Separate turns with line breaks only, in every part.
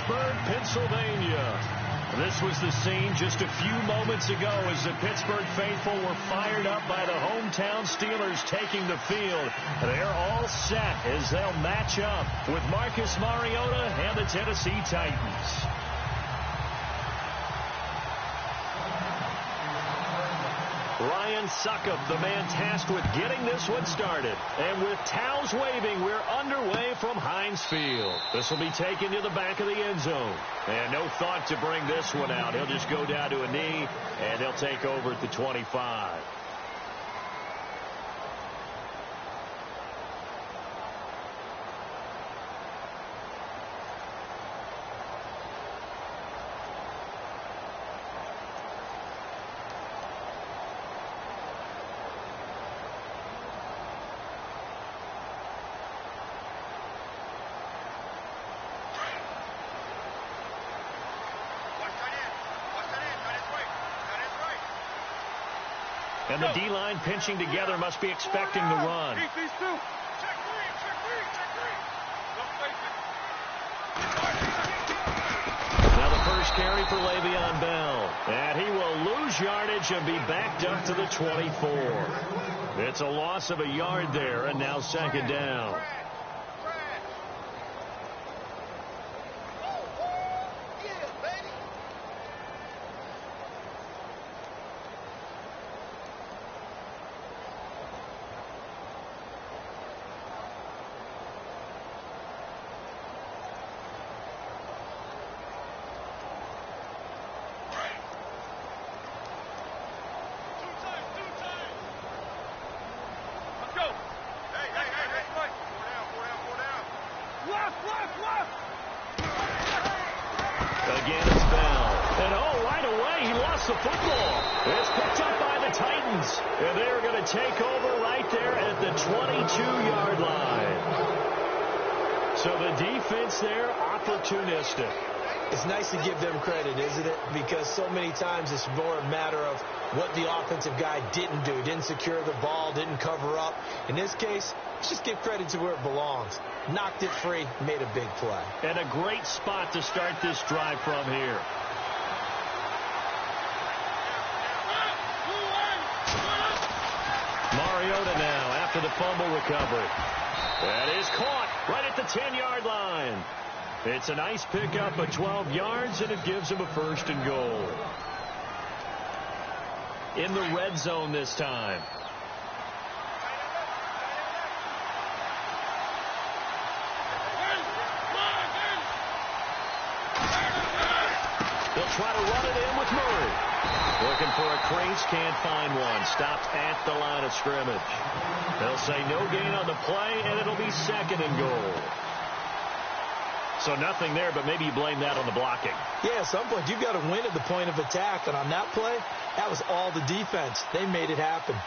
Pittsburgh, Pennsylvania. This was the scene just a few moments ago as the Pittsburgh faithful were fired up by the hometown Steelers taking the field. They're all set as they'll match up with Marcus Mariota and the Tennessee Titans. Ryan Suckup, the man tasked with getting this one started. And with towels waving, we're underway from Heinz Field. This will be taken to the back of the end zone. And no thought to bring this one out. He'll just go down to a knee, and they'll take over at the 25. And the D-line pinching together must be expecting the run. Now the first carry for Le'Veon Bell. And he will lose yardage and be backed up to the 24. It's a loss of a yard there, and now second down. Again, it's Bell. And, oh, right away, he lost the football. It's picked up by the Titans. And they're going to take over right there at the 22-yard line. So the defense there, opportunistic.
It's nice to give them credit, isn't it? Because so many times it's more a matter of what the offensive guy didn't do. Didn't secure the ball, didn't cover up. In this case, let's just give credit to where it belongs. Knocked it free, made a big play.
And a great spot to start this drive from here. Mariota now after the fumble recovery. That is caught right at the 10-yard line. It's a nice pickup of 12 yards, and it gives him a first and goal. In the red zone this time. They'll try to run it in with Murray. Looking for a crease, can't find one. Stopped at the line of scrimmage. They'll say no gain on the play, and it'll be second and goal. So nothing there, but maybe you blame that on the blocking.
Yeah, at some point you've got to win at the point of attack, and on that play, that was all the defense. They made it happen.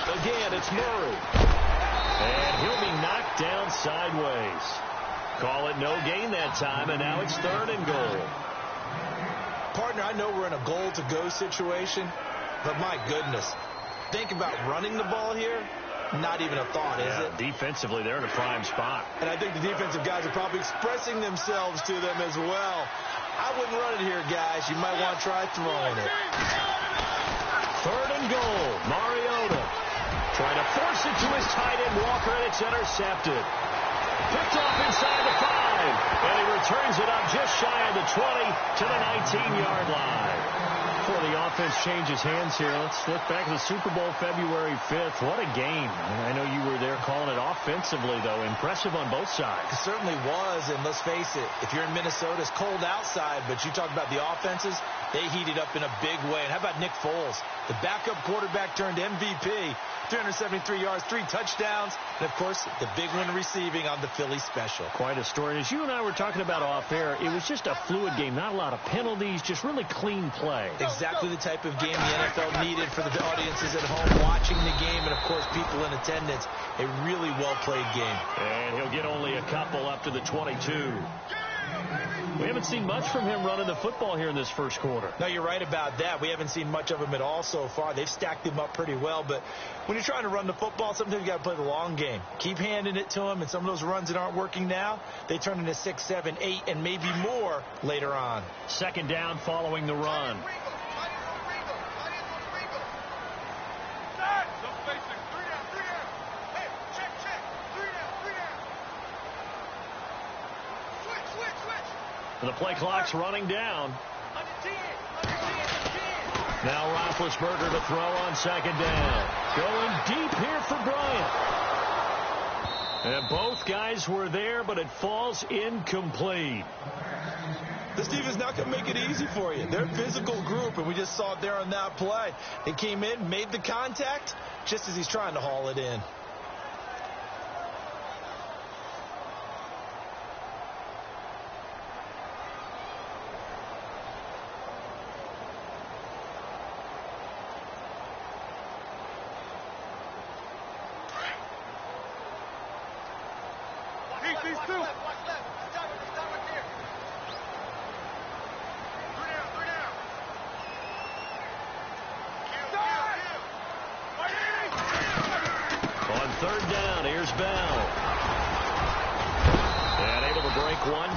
Again, it's Murray. And he'll be knocked down sideways. Call it no gain that time, and now it's third and goal.
Partner, I know we're in a goal-to-go situation, but my goodness, think about running the ball here. Not even a thought, is it?
Defensively, they're in a prime spot.
And I think the defensive guys are probably expressing themselves to them as well. I wouldn't run it here, guys. You might want to try throwing it.
Third and goal. Mariota trying to force it to his tight end, Walker, and it's intercepted. Picked off inside the 5, and he returns it up just shy of the 20 to the 19-yard line. Before the offense changes hands here, let's look back at the Super Bowl February 5th. What a game. I know you were there calling it offensively, though. Impressive on both sides.
It certainly was, and let's face it, if you're in Minnesota, it's cold outside, but you talk about the offenses, they heated up in a big way. And how about Nick Foles? The backup quarterback turned MVP, 373 yards, 3 touchdowns, and, of course, the big one receiving on the Philly special.
Quite a story. As you and I were talking about off air, it was just a fluid game. Not a lot of penalties, just really clean play.
Exactly exactly the type of game the NFL needed for the audiences at home watching the game and, of course, people in attendance. A really well-played game.
And he'll get only a couple up to the 22. We haven't seen much from him running the football here in this first quarter.
No, you're right about that. We haven't seen much of him at all so far. They've stacked him up pretty well, but when you're trying to run the football, sometimes you got to play the long game. Keep handing it to him, and some of those runs that aren't working now, they turn into 6, 7, 8, and maybe more later on.
Second down following the run. The play clock's running down. Now Roethlisberger to throw on second down. Going deep here for Bryant. And both guys were there, but it falls incomplete.
This defense is not going to make it easy for you. They're a physical group, and we just saw it there on that play. It came in, made the contact, just as he's trying to haul it in.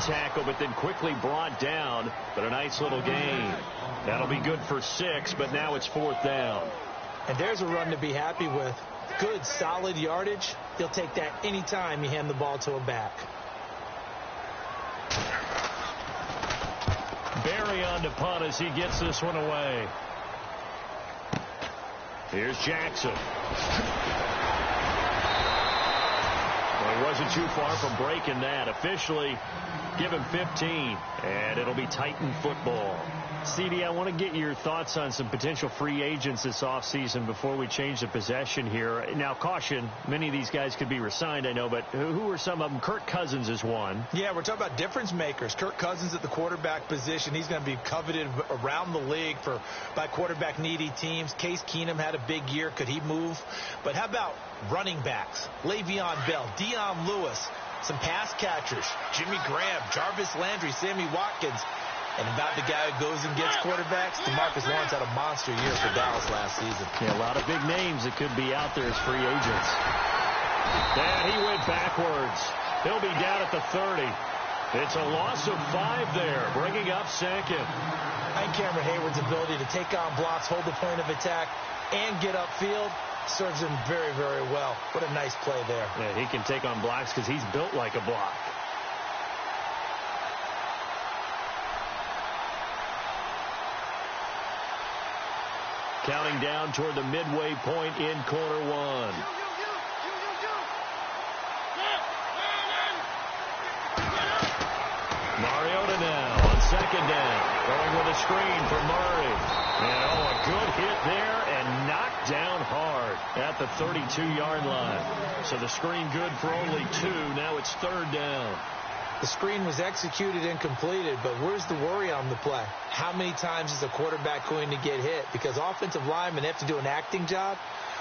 Tackle, but then quickly brought down, but a nice little gain. That'll be good for 6, but now it's 4th down.
And there's a run to be happy with. Good, solid yardage. He'll take that anytime you hand the ball to a back.
Barry on to punt as he gets this one away. Here's Jackson. Well, he wasn't too far from breaking that. Officially, give him 15, and it'll be Titan football. CD, I want to get your thoughts on some potential free agents this offseason before we change the possession here. Now, caution, many of these guys could be re-signed, I know, but who are some of them? Kirk Cousins is one.
Yeah, we're talking about difference makers. Kirk Cousins at the quarterback position. He's going to be coveted around the league by quarterback needy teams. Case Keenum had a big year. Could he move? But how about running backs? Le'Veon Bell, Dion Lewis, some pass catchers, Jimmy Graham, Jarvis Landry, Sammy Watkins. And about the guy who goes and gets quarterbacks, DeMarcus Lawrence had a monster year for Dallas last season.
Yeah, a lot of big names that could be out there as free agents. And he went backwards. He'll be down at the 30. It's a loss of 5 there, bringing up second.
I think Cameron Hayward's ability to take on blocks, hold the point of attack, and get upfield serves him very, very well. What a nice play there.
Yeah, he can take on blocks because he's built like a block. Counting down toward the midway point in quarter 1. Mariota now on second down. Going with a screen for Murray. And a good hit there and knocked down hard at the 32-yard line. So the screen good for only 2. Now it's 3rd down.
The screen was executed and completed, but where's the worry on the play? How many times is a quarterback going to get hit? Because offensive linemen have to do an acting job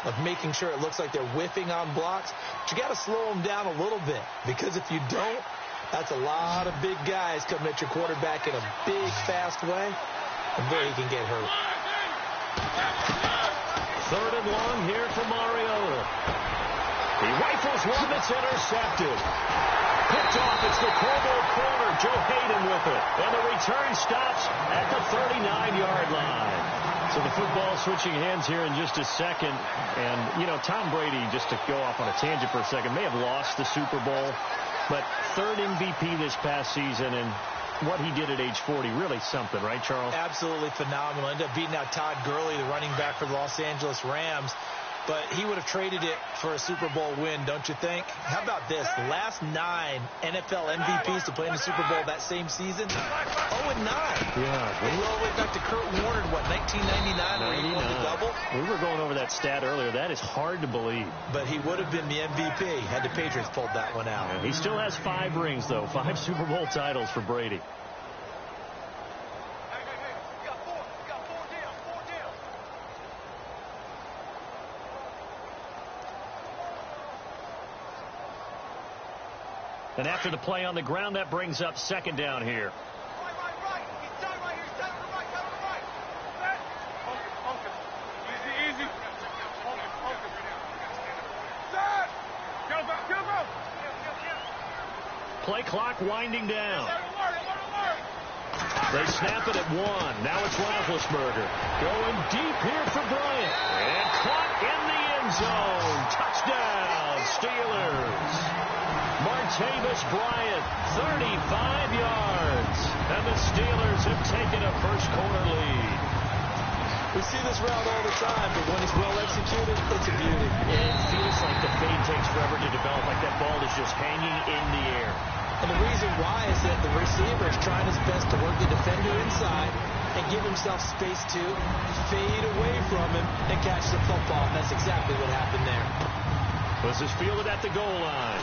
of making sure it looks like they're whiffing on blocks. But you got to slow them down a little bit, because if you don't, that's a lot of big guys coming at your quarterback in a big, fast way, and there he can get hurt.
3rd and long here for Mariota. He rifles one that's intercepted. Picked off. It's the Corvo corner. Joe Hayden with it. And the return stops at the 39-yard line. So the football switching hands here in just a second. And, you know, Tom Brady, just to go off on a tangent for a second, may have lost the Super Bowl. But 3rd MVP this past season, and what he did at age 40, really something, right, Charles?
Absolutely phenomenal. Ended up beating out Todd Gurley, the running back for the Los Angeles Rams. But he would have traded it for a Super Bowl win, don't you think? How about this? The last 9 NFL MVPs to play in the Super Bowl that same season, 0-9.
Yeah.
We go all the way back to Kurt Warner in, 1999, where he won the double?
We were going over that stat earlier. That is hard to believe.
But he would have been the MVP had the Patriots pulled that one out.
Yeah, he still has 5 rings, though. 5 Super Bowl titles for Brady. And after the play on the ground, that brings up second down here. Play clock winding down. They snap it at 1. Now it's Roethlisberger. Going deep here for Bryant. And caught in the end zone. Touchdown, Steelers. Martavis Bryant, 35 yards. And the Steelers have taken a first-quarter lead.
We see this route all the time, but when it's well executed, it's a beauty.
It feels like the fade takes forever to develop, like that ball is just hanging in the air.
And the reason why is that the receiver is trying his best to work the defender inside and give himself space to fade away from him and catch the football. And that's exactly what happened there.
This is fielded at the goal line.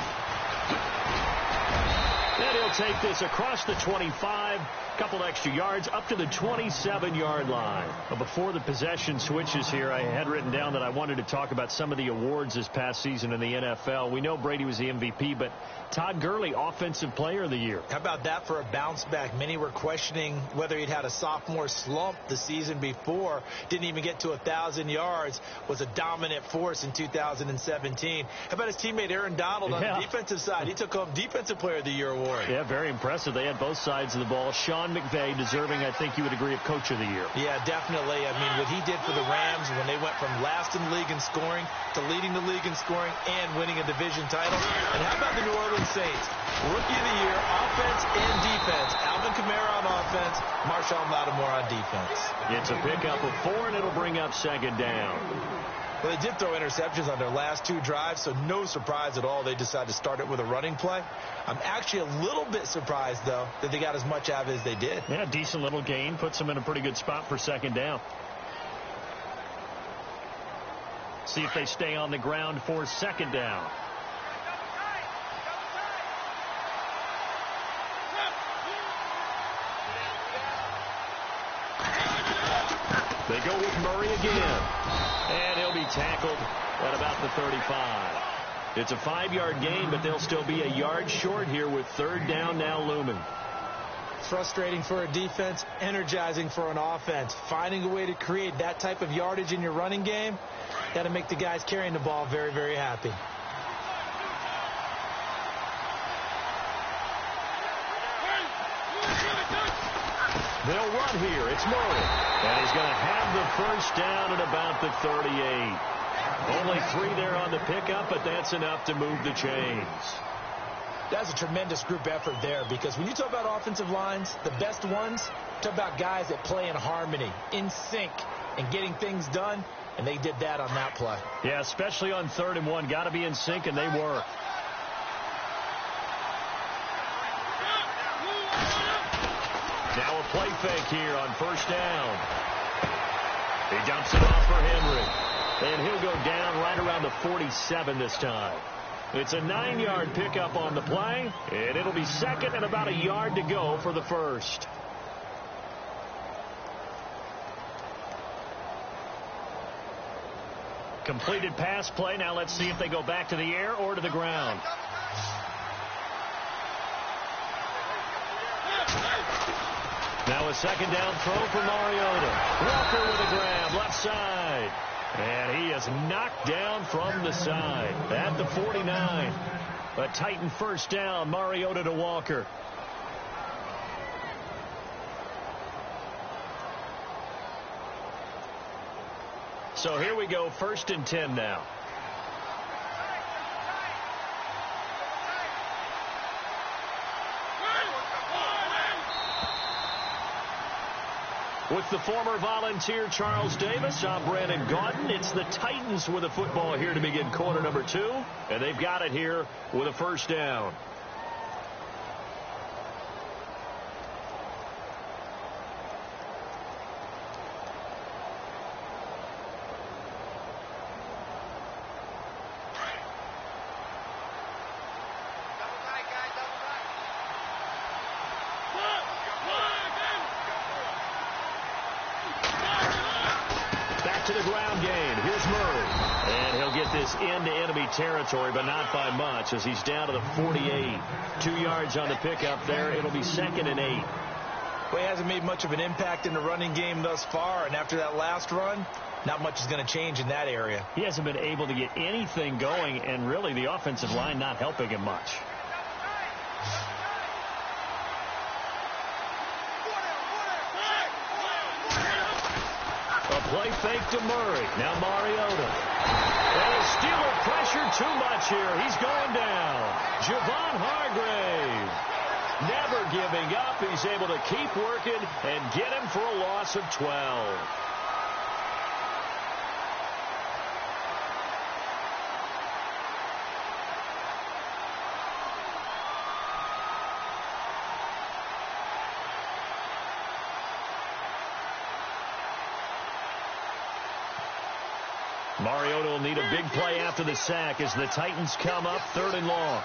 And he'll take this across the 25, couple extra yards, up to the 27-yard line. But before the possession switches here, I had written down that I wanted to talk about some of the awards this past season in the NFL. We know Brady was the MVP, but Todd Gurley, Offensive Player of the Year.
How about that for a bounce back? Many were questioning whether he'd had a sophomore slump the season before. Didn't even get to 1,000 yards. Was a dominant force in 2017. How about his teammate Aaron Donald on the defensive side? He took home Defensive Player of the Year award.
Yeah, very impressive. They had both sides of the ball. Sean McVay deserving, I think you would agree, of Coach of the Year.
Yeah, definitely. I mean, what he did for the Rams when they went from last in the league in scoring to leading the league in scoring and winning a division title. And how about the New Orleans Saints? Rookie of the Year, offense and defense. Alvin Kamara on offense, Marshawn Lattimore on defense.
It's a pickup of 4, and it'll bring up second down.
Well, they did throw interceptions on their last 2 drives, so no surprise at all they decided to start it with a running play. I'm actually a little bit surprised, though, that they got as much out of it as they did.
Yeah, decent little gain. Puts them in a pretty good spot for second down. See if they stay on the ground for second down. They go with Murray again. And he'll be tackled at about the 35. It's a 5-yard gain, but they'll still be a yard short here with third down now looming.
Frustrating for a defense, energizing for an offense. Finding a way to create that type of yardage in your running game, got to make the guys carrying the ball very, very happy.
They'll run here. It's Murray. And he's going to have the first down at about the 38. Only 3 there on the pickup, but that's enough to move the chains.
That's a tremendous group effort there, because when you talk about offensive lines, the best ones, talk about guys that play in harmony, in sync, and getting things done, and they did that on that play.
Yeah, especially on 3rd and 1. Got to be in sync, and they were. Now a play fake here on first down. He dumps it off for Henry. And he'll go down right around the 47 this time. It's a 9-yard pickup on the play, and it'll be second and about a yard to go for the first. Completed pass play. Now let's see if they go back to the air or to the ground. Now a second down throw for Mariota. Walker with a grab, left side. And he is knocked down from the side at the 49. A Titan first down, Mariota to Walker. So here we go, 1st and 10 now. With the former Volunteer Charles Davis, I'm Brandon Gaudin. It's the Titans with a football here to begin quarter number 2. And they've got it here with a first down. to the ground game. Here's Murray. And he'll get this into enemy territory, but not by much as he's down to the 48. 2 yards on the pickup there. It'll be 2nd and 8.
Well, he hasn't made much of an impact in the running game thus far, and after that last run, not much is going to change in that area.
He hasn't been able to get anything going, and really the offensive line not helping him much. A play fake to Murray. Now Mariota. And a Steeler pressure too much here. He's going down. Javon Hargrave. Never giving up. He's able to keep working and get him for a loss of 12. Mariota will need a big play after the sack as the Titans come up 3rd and long.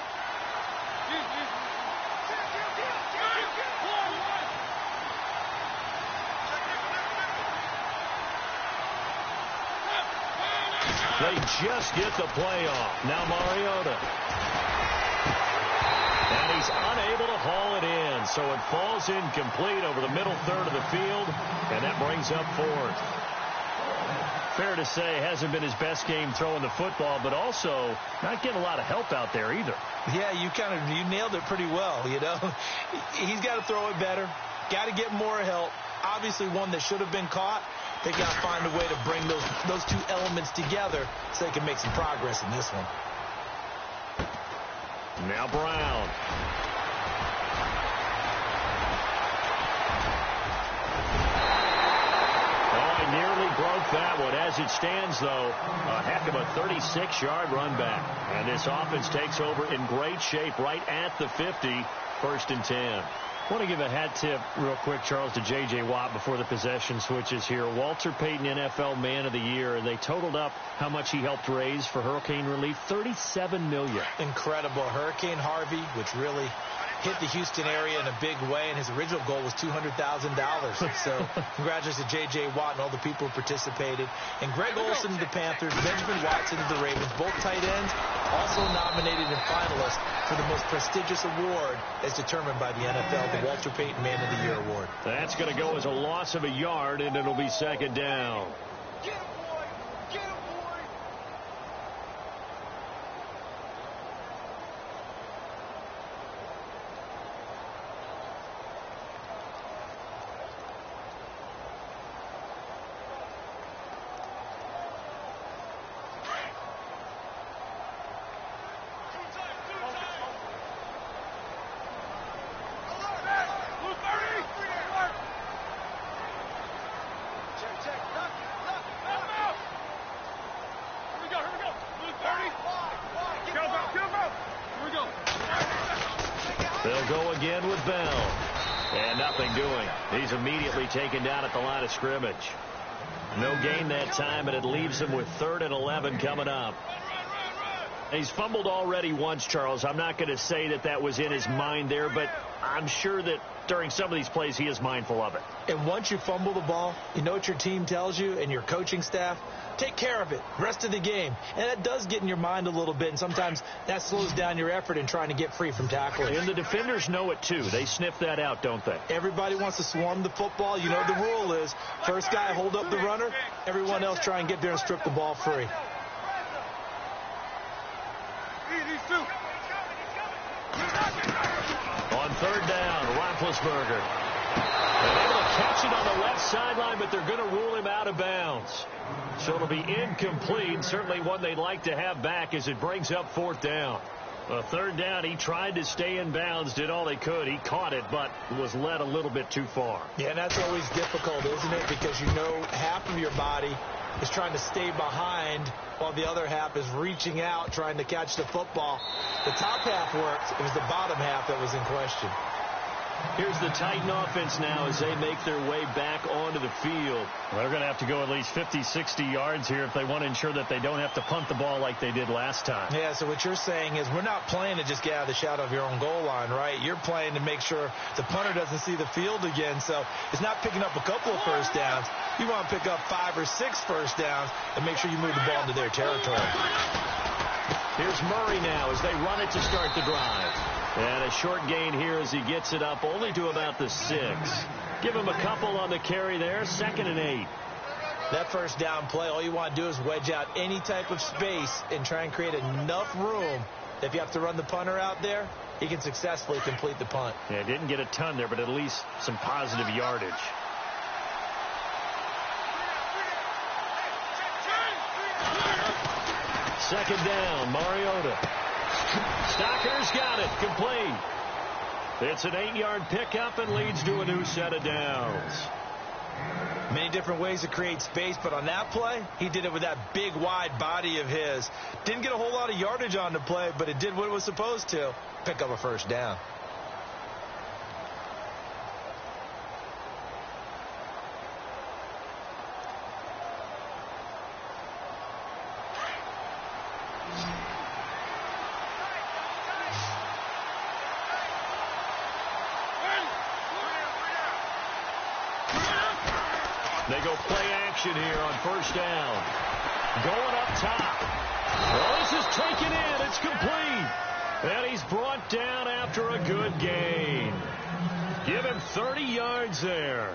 They just get the play off. Now Mariota. And he's unable to haul it in, so it falls incomplete over the middle third of the field, and that brings up 4th. Fair to say, hasn't been his best game throwing the football, but also not getting a lot of help out there either.
Yeah, you nailed it pretty well, you know. He's got to throw it better, got to get more help. Obviously one that should have been caught. They got to find a way to bring those two elements together so they can make some progress in this one.
Now Brown. Nearly broke that one. As it stands, though, a heck of a 36-yard run back. And this offense takes over in great shape right at the 50, 1st and 10. I want to give a hat tip real quick, Charles, to J.J. Watt before the possession switches here. Walter Payton, NFL Man of the Year, and they totaled up how much he helped raise for hurricane relief, $37 million.
Incredible. Hurricane Harvey, which really hit the Houston area in a big way, and his original goal was $200,000. So congratulations to J.J. Watt and all the people who participated. And Greg Olsen to the Panthers, Benjamin Watson to the Ravens, both tight ends, also nominated and finalists for the most prestigious award as determined by the NFL, the Walter Payton Man of the Year Award.
That's going to go as a loss of a yard, and it'll be 2nd down. They'll go again with Bell. And nothing doing. He's immediately taken down at the line of scrimmage. No gain that time, and it leaves him with 3rd and 11 coming up. He's fumbled already once, Charles. I'm not going to say that that was in his mind there, but I'm sure that during some of these plays he is mindful of it.
And once you fumble the ball, you know what your team tells you and your coaching staff? Take care of it rest of the game. And that does get in your mind a little bit, and sometimes that slows down your effort in trying to get free from tackling.
And the defenders know it too. They sniff that out, don't they?
Everybody wants to swarm the football. You know what the rule is. First guy hold up the runner. Everyone else try and get there and strip the ball free.
On 3rd down, Roethlisberger. They're able to catch it on the left sideline, but they're going to rule him out of bounds. So it'll be incomplete. Certainly one they'd like to have back as it brings up 4th down. 3rd down, he tried to stay in bounds, did all he could. He caught it, but was led a little bit too far.
Yeah, and that's always difficult, isn't it? Because you know half of your body is trying to stay behind while the other half is reaching out, trying to catch the football. The top half worked. It was the bottom half that was in question.
Here's the Titan offense now as they make their way back onto the field.
Well, they're going to have to go at least 50, 60 yards here if they want to ensure that they don't have to punt the ball like they did last time.
Yeah, so what you're saying is we're not playing to just get out of the shadow of your own goal line, right? You're playing to make sure the punter doesn't see the field again. So it's not picking up a couple of first downs. You want to pick up 5 or 6 first downs and make sure you move the ball into their territory.
Here's Murray now as they run it to start the drive. And a short gain here as he gets it up only to about the 6. Give him a couple on the carry there. 2nd and 8.
That first down play, all you want to do is wedge out any type of space and try and create enough room that if you have to run the punter out there, he can successfully complete the punt.
Yeah, didn't get a ton there, but at least some positive yardage.
Second down, Mariota. Stocker's got it, complete. It's an 8-yard pickup and leads to a new set of downs.
Many different ways to create space, but on that play, he did it with that big, wide body of his. Didn't get a whole lot of yardage on the play, but it did what it was supposed to. Pick up a first down.
They go play action here on first down. Going up top. Well, this is taken in. It's complete. And he's brought down after a good gain. Give him 30 yards there.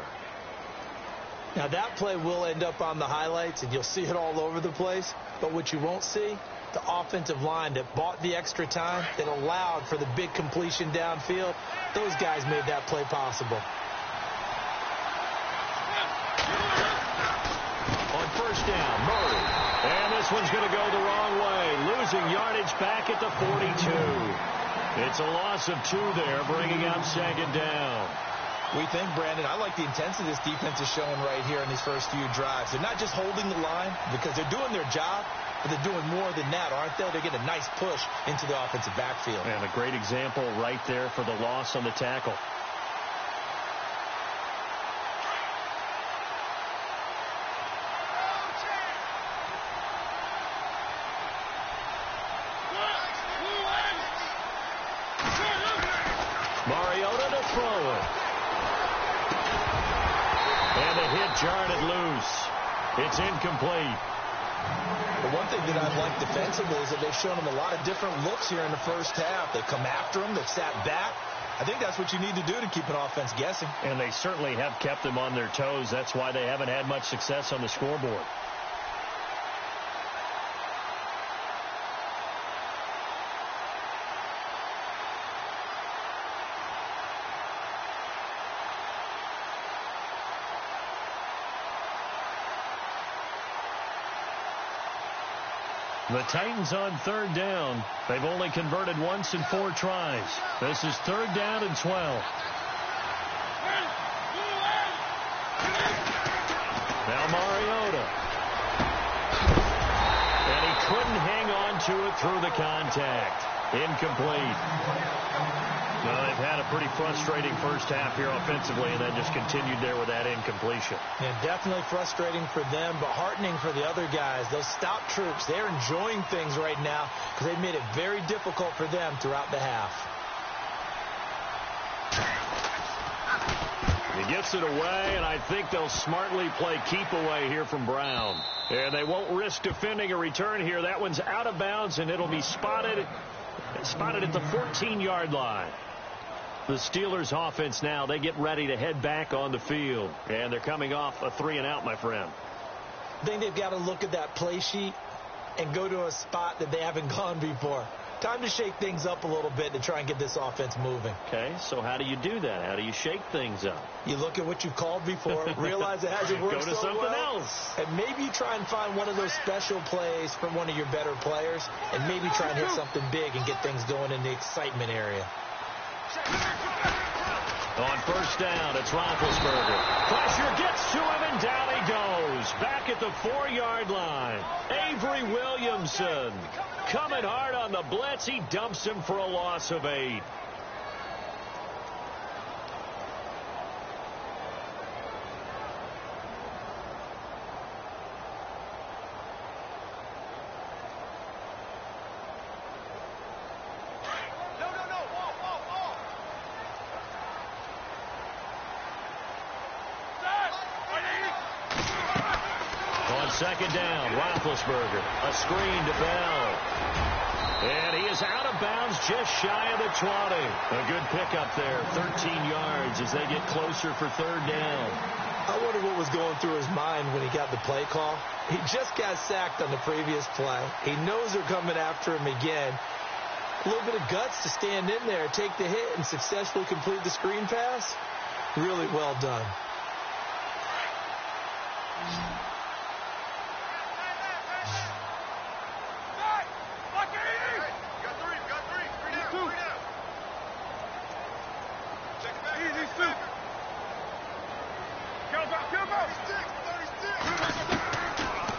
Now, that play will end up on the highlights, and you'll see it all over the place. But what you won't see, the offensive line that bought the extra time, that allowed for the big completion downfield, those guys made that play possible.
On first down, Murray. And this one's going to go the wrong way. Losing yardage back at the 42. It's a loss of 2 there, bringing up second down.
We think, Brandon, I like the intensity this defense is showing right here in these first few drives. They're not just holding the line because they're doing their job, but they're doing more than that, aren't they? They're getting a nice push into the offensive backfield.
And a great example right there for the loss on the tackle.
Mariota to throw it. And the hit jarred it loose. It's incomplete.
The one thing that I've liked defensively is that they've shown them a lot of different looks here in the first half. They've come after them. They've sat back. I think that's what you need to do to keep an offense guessing.
And they certainly have kept them on their toes. That's why they haven't had much success on the scoreboard. The Titans on third down. They've only converted once in 4 tries. This is 3rd down and 12.
Now Mariota. And he couldn't hang on to it through the contact. Incomplete.
Well, they've had a pretty frustrating first half here offensively, and then just continued there with that incompletion.
Yeah, definitely frustrating for them, but heartening for the other guys. Those stop troops, they're enjoying things right now because they've made it very difficult for them throughout the half.
He gets it away, and I think they'll smartly play keep away here from Brown. And they won't risk defending a return here. That one's out of bounds, and it'll be spotted at the 14-yard line. The Steelers offense now, they get ready to head back on the field. And they're coming off a 3-and-out, my friend.
I think they've got to look at that play sheet and go to a spot that they haven't gone before. Time to shake things up a little bit to try and get this offense moving.
Okay, so how do you do that? How do you shake things up?
You look at what you've called before, realize it hasn't worked
Go to
so
something
well,
else.
and maybe you try and find one of those special plays from one of your better players, and maybe try and hit something big and get things going in the excitement area.
On first down, it's Roethlisberger. Pressure gets to him, and down he goes. Back at the 4-yard line. Avery Williamson coming hard on the blitz. He dumps him for a loss of 8. Second down, Roethlisberger. A screen to Bell. And he is out of bounds just shy of the 20. A good pickup there, 13 yards as they get closer for third down.
I wonder what was going through his mind when he got the play call. He just got sacked on the previous play. He knows they're coming after him again. A little bit of guts to stand in there, take the hit, and successfully complete the screen pass. Really well done.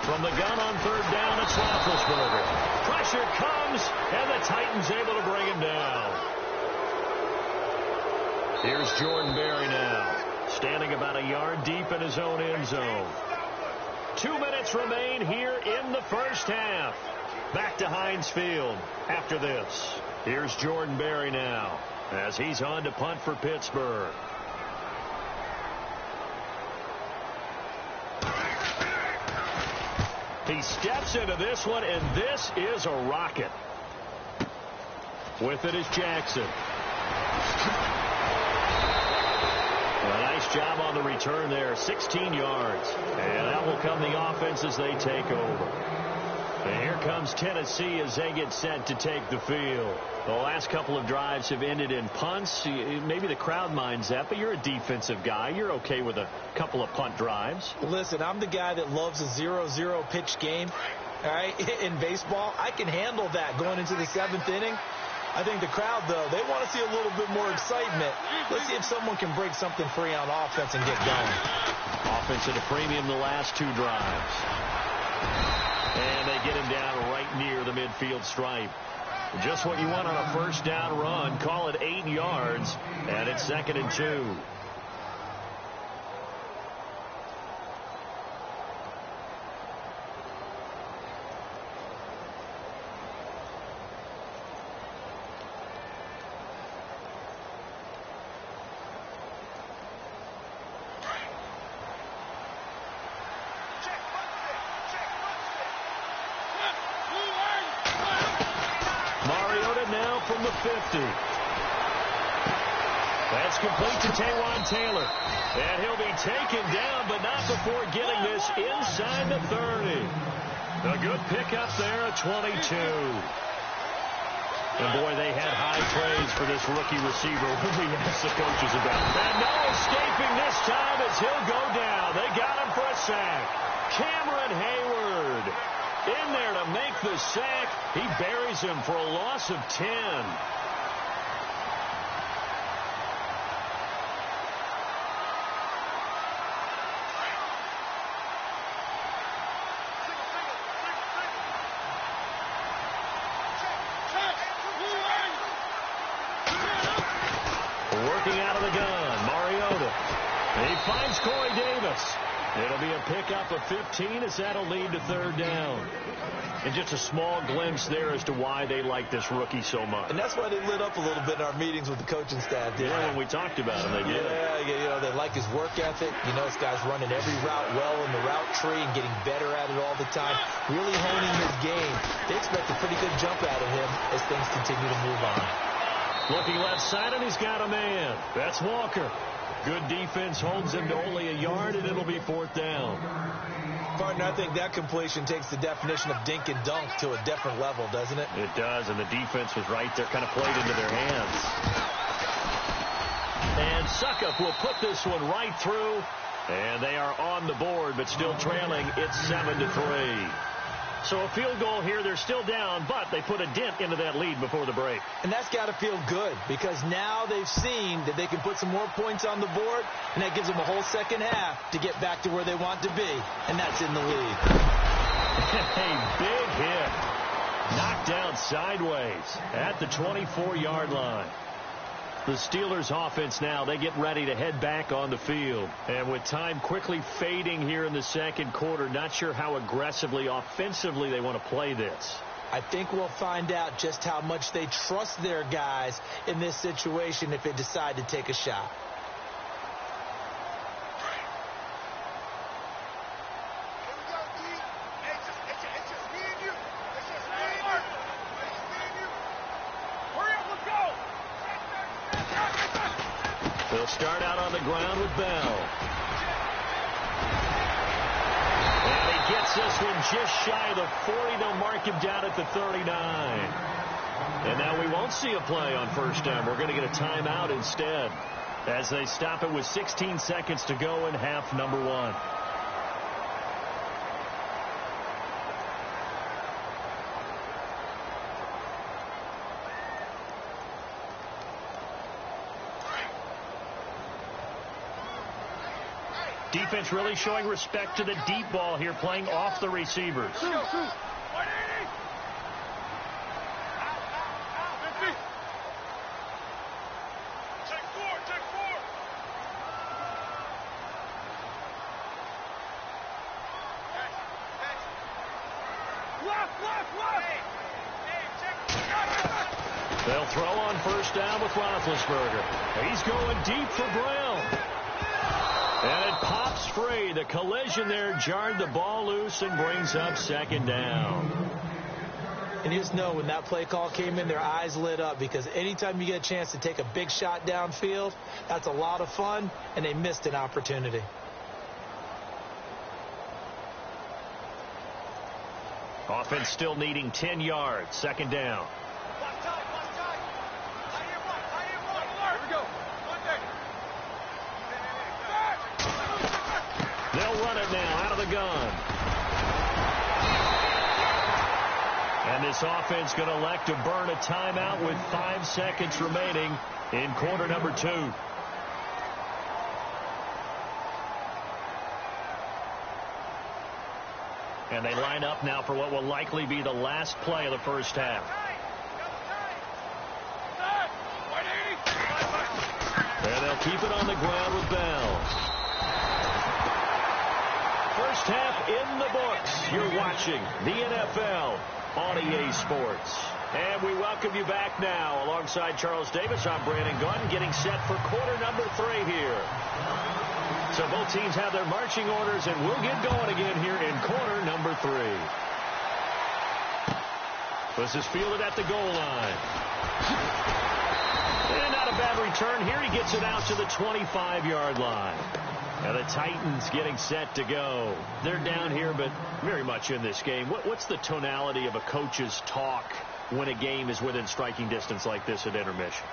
From the gun on third down, it's Roethlisberger. Pressure comes, and the Titans able to bring him down. Here's Jordan Berry now, standing about a yard deep in his own end zone. 2 minutes remain here in the first half. Back to Heinz Field after this. Here's Jordan Berry now, as he's on to punt for Pittsburgh. He steps into this one, and this is a rocket. With it is Jackson. A nice job on the return there, 16 yards. And that will come the offense as they take over. And here comes Tennessee as they get set to take the field. The last couple of drives have ended in punts. Maybe the crowd minds that, but you're a defensive guy. You're okay with a couple of punt drives.
Listen, I'm the guy that loves a 0-0 pitch game. All right, in baseball, I can handle that going into the 7th inning. I think the crowd, though, they want to see a little bit more excitement. Let's see if someone can break something free on offense and get going.
Offense at a premium the last 2 drives. And they get him down right near the midfield stripe. Just what you want on a first down run. Call it 8 yards, and it's 2nd and 2. From the 50. That's complete to Taywan Taylor. And he'll be taken down, but not before getting this inside the 30. A good pickup there at 22. And boy, they had high praise for this rookie receiver when we asked the coaches about it. And no escaping this time as he'll go down. They got him for a sack. Cameron Hayward in there to make the sack. He buries him for a loss of 10. Working out of the gun, Mariota. He finds Corey Davis. It'll be a pickup of 15 as that'll lead to third down. And just a small glimpse there as to why they like this rookie so much.
And that's why they lit up a little bit in our meetings with the coaching staff.
Yeah, when we talked about him, they did.
Yeah, you know, they like his work ethic. You know, this guy's running every route well in the route tree and getting better at it all the time. Really honing his game. They expect a pretty good jump out of him as things continue to move on.
Looking left side, and he's got a man. That's Walker. Good defense holds him to only a yard, and it'll be 4th down.
Partner, I think that completion takes the definition of dink and dunk to a different level, doesn't it?
It does, and the defense was right there, kind of played into their hands. And Suckup will put this one right through, and they are on the board, but still trailing. It's 7-3. So a field goal here. They're still down, but they put a dent into that lead before the break.
And that's got to feel good because now they've seen that they can put some more points on the board, and that gives them a whole second half to get back to where they want to be, and that's in the lead.
A big hit. Knocked down sideways at the 24-yard line. The Steelers offense now, they get ready to head back on the field. And with time quickly fading here in the second quarter, not sure how aggressively, offensively they want to play this.
I think we'll find out just how much they trust their guys in this situation if they decide to take a shot.
start out on the ground with Bell. And he gets this one just shy of the 40. They'll mark him down at the 39. And now we won't see a play on first down. We're going to get a timeout instead as they stop it with 16 seconds to go in half number 1. Defense really showing respect to the deep ball here, playing off the receivers. They'll throw on first down with Roethlisberger. He's going deep for Brown. And it pops free. The collision there jarred the ball loose and brings up second down.
And you just know when that play call came in, their eyes lit up, because anytime you get a chance to take a big shot downfield, that's a lot of fun, and they missed an opportunity.
Offense still needing 10 yards. Second down. They'll run it now out of the gun. And this offense going to elect to burn a timeout with 5 seconds remaining in quarter number 2. And they line up now for what will likely be the last play of the first half. And they'll keep it on the ground with Bell. First half in the books. You're watching the NFL on EA Sports. And we welcome you back now. Alongside Charles Davis, I'm Brandon Gunn, getting set for quarter number 3 here. So both teams have their marching orders, and we'll get going again here in quarter number 3. This is fielded at the goal line. And not a bad return here. He gets it out to the 25-yard line. And the Titans getting set to go. They're down here, but very much in this game. What's the tonality of a coach's talk when a game is within striking distance like this at intermission?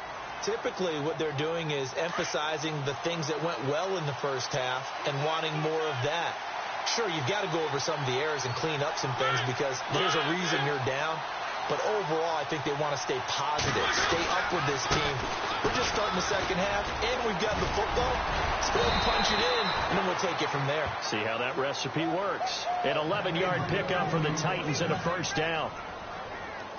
Typically, what they're doing is emphasizing the things that went well in the first half and wanting more of that. Sure, you've got to go over some of the errors and clean up some things because there's a reason you're down. But overall, I think they want to stay positive, stay up with this team. We're just starting the second half, and we've got the football. Let's go ahead and punch it in, and then we'll take it from there.
See how that recipe works. An 11-yard pickup for the Titans and a first down.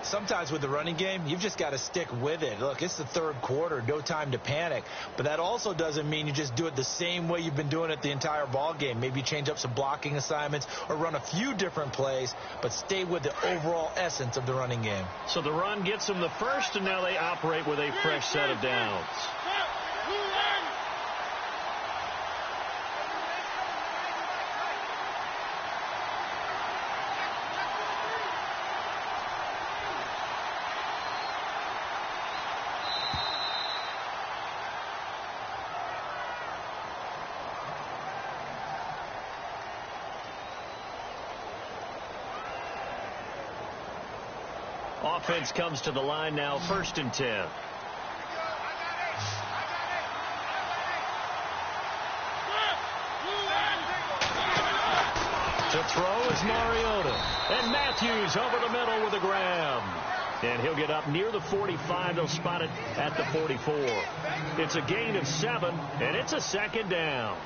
Sometimes with the running game, you've just got to stick with it. Look, it's the third quarter, no time to panic. But that also doesn't mean you just do it the same way you've been doing it the entire ball game. Maybe change up some blocking assignments or run a few different plays, but stay with the overall essence of the running game.
So the run gets them the first, and now they operate with a fresh set of downs. Offense comes to the line now, 1st and 10. To throw is Mariota. And Matthews over the middle with a grab. And he'll get up near the 45. They'll spot it at the 44. It's a gain of 7, and it's a second down.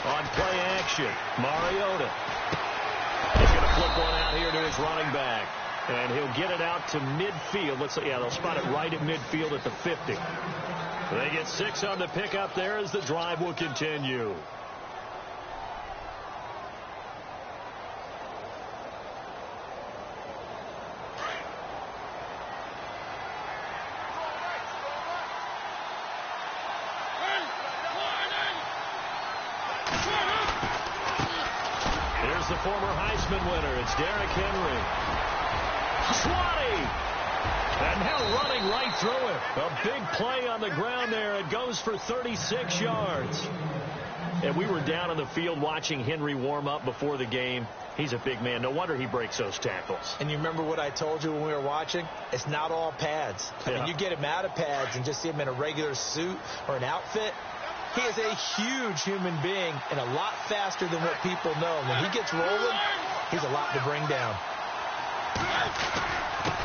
On play action, Mariota. He's going to flip one out here to his running back. And he'll get it out to midfield. They'll spot it right at midfield at the 50. They get 6 on the pickup there as the drive will continue. former Heisman winner. It's Derrick Henry. 20! And now running right through it. A big play on the ground there. It goes for 36 yards. And we were down on the field watching Henry warm up before the game. He's a big man. No wonder he breaks those tackles.
And you remember what I told you when we were watching? It's not all pads. I mean, you get him out of pads and just see him in a regular suit or an outfit. He is a huge human being and a lot faster than what people know. When he gets rolling, he's a lot to bring down.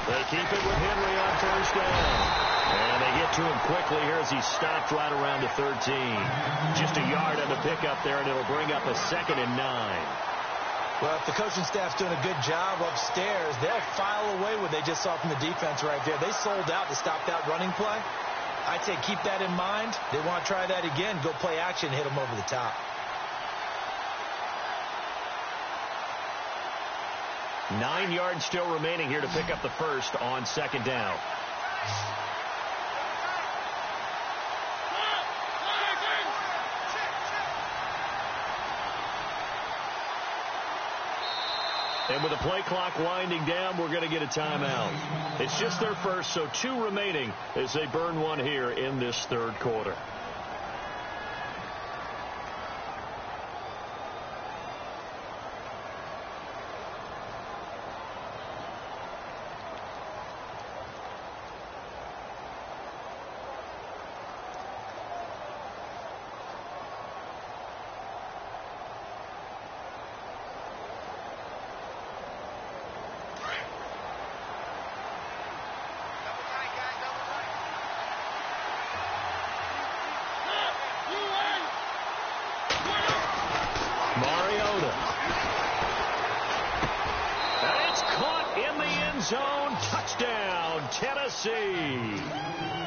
They keep it with Henry on first down. And they get to him quickly here as he stopped right around the 13. Just a yard on the pickup there, and it'll bring up a 2nd and 9.
Well, if the coaching staff's doing a good job upstairs, they'll file away what they just saw from the defense right there. They sold out to stop that running play. I'd say keep that in mind. They want to try that again. Go play action, hit them over the top.
9 yards still remaining here to pick up the first on 2nd down. And with the play clock winding down, we're going to get a timeout. It's just their first, so 2 remaining as they burn one here in this 3rd quarter.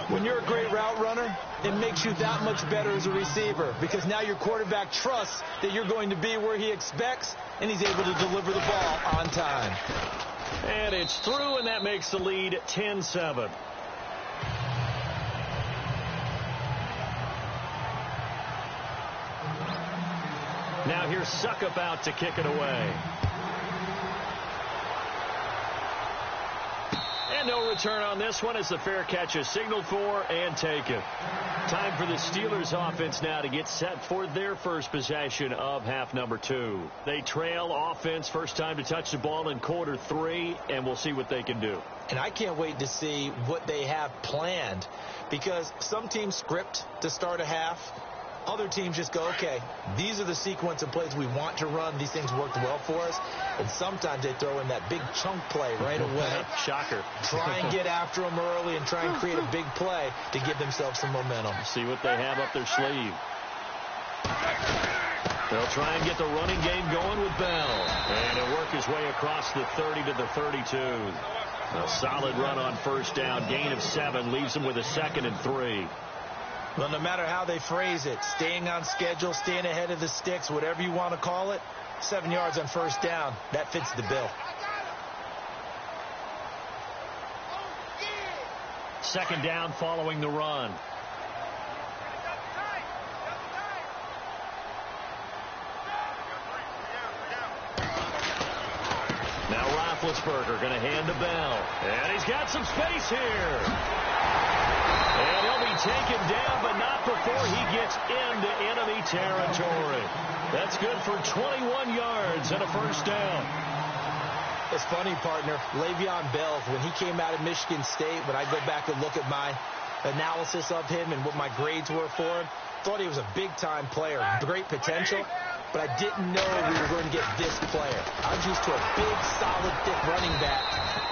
When you're a great route runner, it makes you that much better as a receiver because now your quarterback trusts that you're going to be where he expects, and he's able to deliver the ball on time.
And it's through, and that makes the lead 10-7. Now here's Suckup out to kick it away. And no return on this one as the fair catch is signaled for and taken. Time for the Steelers offense now to get set for their first possession of half number 2. They trail offense, first time to touch the ball in quarter 3, and we'll see what they can do.
And I can't wait to see what they have planned because some teams script to start a half. Other teams just go, okay, these are the sequence of plays we want to run. These things worked well for us. And sometimes they throw in that big chunk play right away.
Shocker.
Try and get after them early and try and create a big play to give themselves some momentum.
See what they have up their sleeve. They'll try and get the running game going with Bell. And he'll work his way across the 30 to the 32. A solid run on first down. Gain of 7 leaves them with a 2nd and 3.
Well, no matter how they phrase it, staying on schedule, staying ahead of the sticks, whatever you want to call it, 7 yards on first down, that fits the bill.
2nd down following the run. Now Roethlisberger going to hand to Bell. And he's got some space here. And he'll be taken down, but not before he gets into enemy territory. That's good for 21 yards and a first down.
It's funny, partner. Le'Veon Bell, when he came out of Michigan State, when I go back and look at my analysis of him and what my grades were for him, thought he was a big-time player, great potential, but I didn't know we were going to get this player. I was used to a big, solid, thick running back,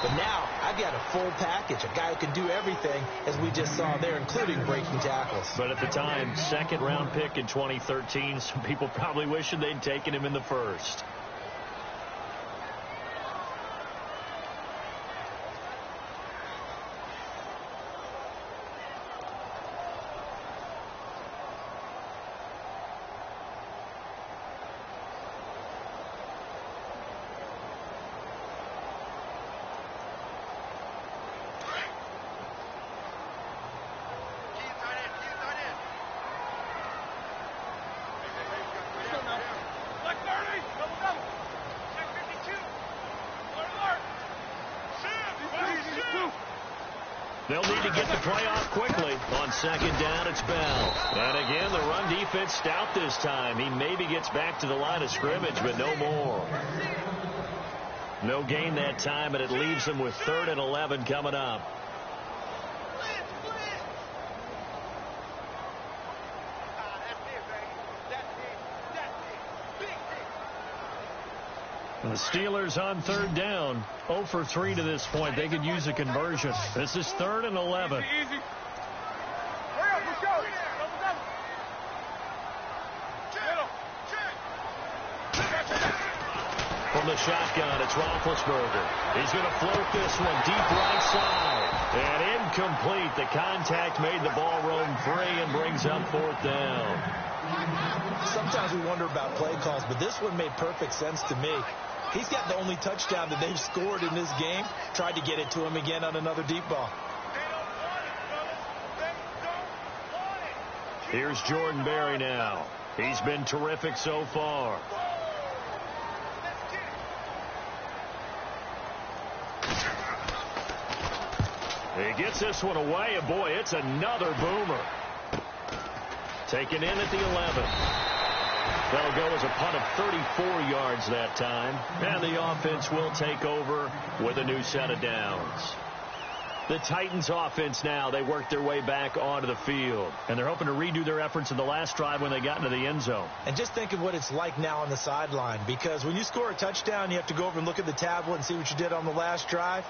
but now I've got a full package, a guy who can do everything, as we just saw there, including breaking tackles.
But at the time, 2nd-round pick in 2013, some people probably wishing they'd taken him in the 1st. They'll need to get the play off quickly. On second down, it's Bell. And again, the run defense stout this time. He maybe gets back to the line of scrimmage, but no more. No gain that time, and it leaves them with 3rd and 11 coming up.
And the Steelers on 3rd down, 0 for 3 to this point. They could use a conversion. This is 3rd and 11.
Easy.
From the shotgun, it's Roethlisberger. He's going to float this one deep right side. And incomplete. The contact made the ball roam free and brings up 4th down.
Sometimes we wonder about play calls, but this one made perfect sense to me. He's got the only touchdown that they've scored in this game. Tried to get it to him again on another deep ball.
Here's Jordan Berry now. He's been terrific so far. He gets this one away, and boy, it's another boomer. Taken in at the 11. That'll go as a punt of 34 yards that time. And the offense will take over with a new set of downs. The Titans offense now, they work their way back onto the field.
And they're hoping to redo their efforts in the last drive when they got into the end zone.
And just think of what it's like now on the sideline. Because when you score a touchdown, you have to go over and look at the tablet and see what you did on the last drive.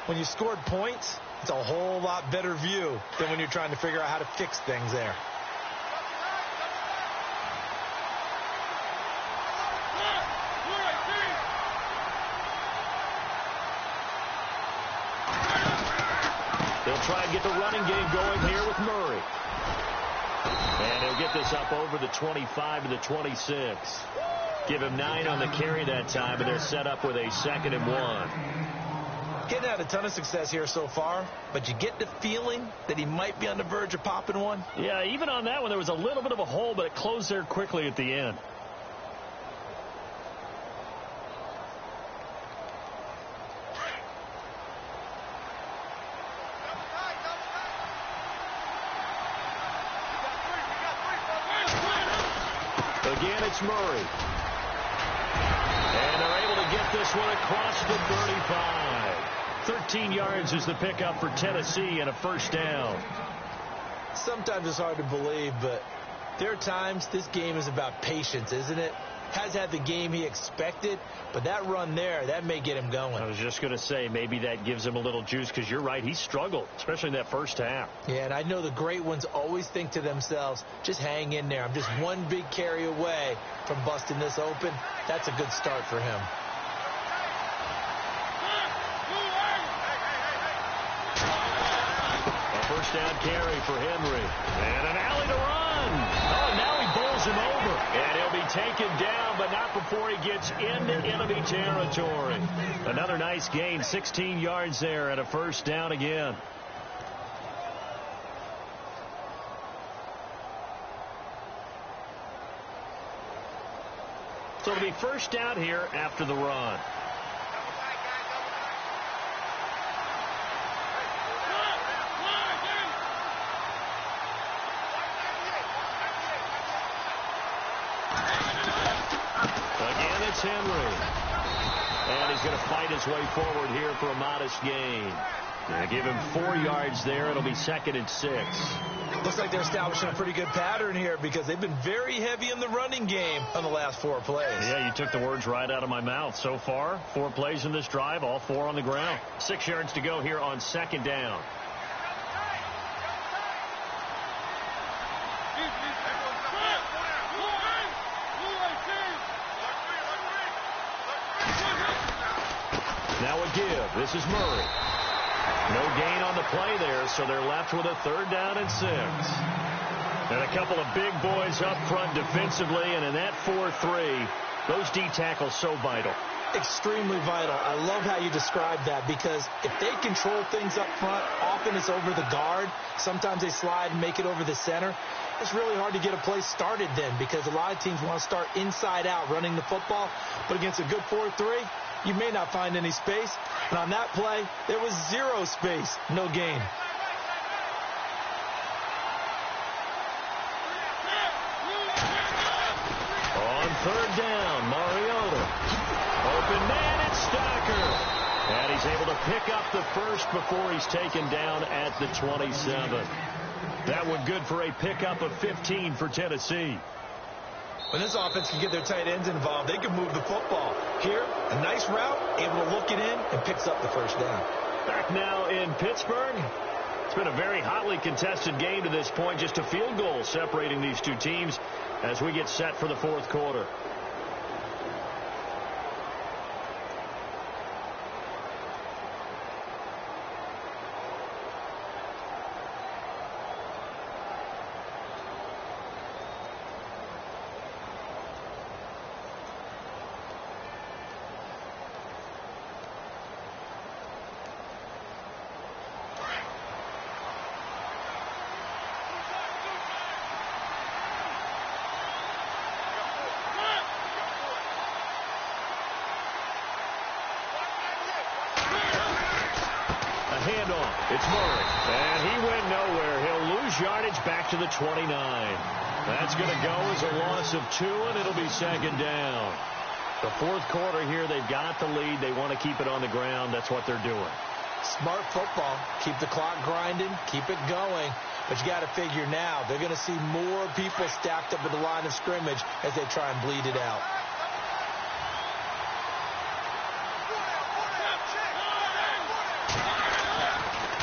When you scored points, it's a whole lot better view than when you're trying to figure out how to fix things there.
They'll try and get the running game going here with Murray. And he'll get this up over the 25 to the 26. Give him 9 on the carry that time, and they're set up with a 2nd and 1.
Getting had a ton of success here so far, but you get the feeling that he might be on the verge of popping one.
Yeah, even on that one, there was a little bit of a hole, but it closed there quickly at the end.
Again, it's Murray. And they're able to get this one across the 35.
13 yards is the pickup for Tennessee and a 1st down.
Sometimes it's hard to believe, but there are times this game is about patience, isn't it? Has had the game he expected, but that run there, that may get him going.
I was just going to say, maybe that gives him a little juice, because you're right, he struggled, especially in that first half.
Yeah, and I know the great ones always think to themselves, just hang in there. I'm just one big carry away from busting this open. That's a good start for him.
A 1st down carry for Henry. And an alley to run. Oh, now he bowls him over. And he'll be taken down, but not before he gets into enemy territory.
Another nice gain, 16 yards there and a 1st down again. So it'll be 1st down here after the run.
Again, it's Henry. And he's going to fight his way forward here for a modest gain. They give him 4 yards there. It'll be 2nd and 6.
Looks like they're establishing a pretty good pattern here because they've been very heavy in the running game on the last 4 plays.
Yeah, you took the words right out of my mouth. So far, 4 plays in this drive, all 4 on the ground.
6 yards to go here on 2nd down. Now a give. This is Murray. No gain on the play there, so they're left with a 3rd down and 6.
And a couple of big boys up front defensively, and in that 4-3, those D tackles so vital.
Extremely vital. I love how you describe that because if they control things up front, often it's over the guard. Sometimes they slide and make it over the center. It's really hard to get a play started then because a lot of teams want to start inside out running the football. But against a good 4-3, you may not find any space. And on that play, there was 0 space, no gain.
down. Mariota. Open man, it's Stacker. And he's able to pick up the first before he's taken down at the 27. That one good for a pickup of 15 for Tennessee.
When this offense can get their tight ends involved, they can move the football. Here, a nice route, able to look it in, and picks up the first down.
Back now in Pittsburgh. It's been a very hotly contested game to this point. Just a field goal separating these two teams as we get set for the fourth quarter. Handoff. It's Murray. And he went nowhere. He'll lose yardage back to the 29. That's going to go as a loss of 2, and it'll be second down. The fourth quarter here, they've got the lead. They want to keep it on the ground. That's what they're doing.
Smart football. Keep the clock grinding. Keep it going. But you got to figure now, they're going to see more people stacked up at the line of scrimmage as they try and bleed it out.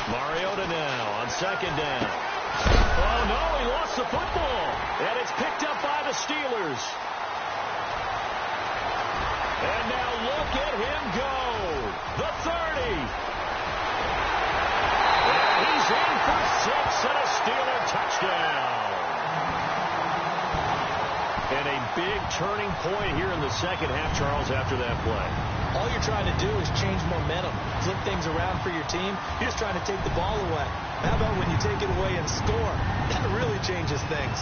Mariota now on second down. Oh, no, he lost the football. And it's picked up by the Steelers. And now look at him go. The 30. And he's in for 6 and a Steeler touchdown. And a big turning point here in the second half, Charles, after that play.
All you're trying to do is change momentum, flip things around for your team. You're just trying to take the ball away. How about when you take it away and score? That really changes things.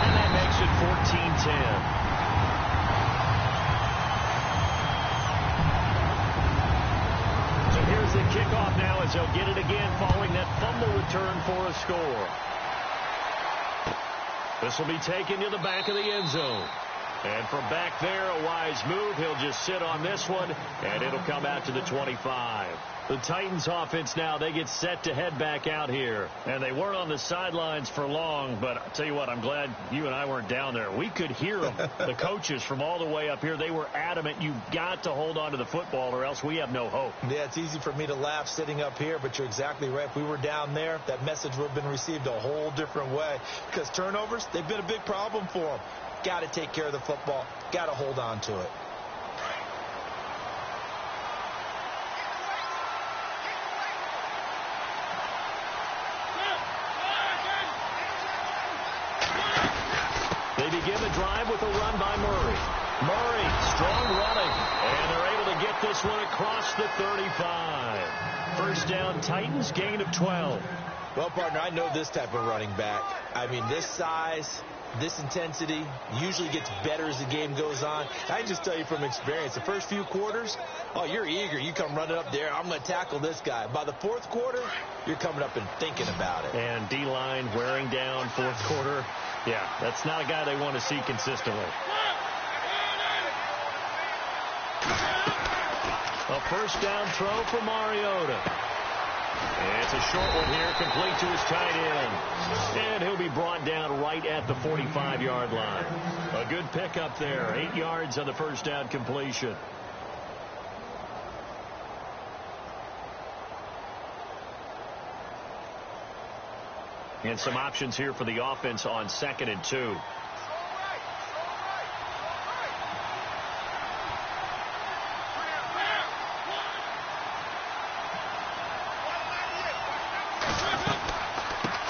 And that makes it 14-10. So here's the kickoff now as they'll get it again following that fumble return for a score. This will be taken to the back of the end zone. And from back there, a wise move. He'll just sit on this one, and it'll come out to the 25. The Titans offense now, they get set to head back out here. And they weren't on the sidelines for long, but I'll tell you what, I'm glad you and I weren't down there. We could hear them, the coaches from all the way up here. They were adamant, you've got to hold on to the football or else we have no hope.
Yeah, it's easy for me to laugh sitting up here, but you're exactly right. If we were down there, that message would have been received a whole different way. Because turnovers, they've been a big problem for them. Got to take care of the football. Got to hold on to it.
They begin the drive with a run by Murray. Murray, strong running, and they're able to get this one across the 35. First down, Titans, gain of 12.
Well, partner, I know this type of running back. I mean, this size, this intensity usually gets better as the game goes on. I can just tell you from experience, the first few quarters, oh, you're eager. You come running up there, I'm going to tackle this guy. By the fourth quarter, you're coming up and thinking about it.
And D-line wearing down fourth quarter. Yeah, that's not a guy they want to see consistently. A first down throw for Mariota. And it's a short one here, complete to his tight end. And he'll be brought down right at the 45-yard line. A good pickup there, 8 yards on the first down completion. And some options here for the offense on 2nd and 2.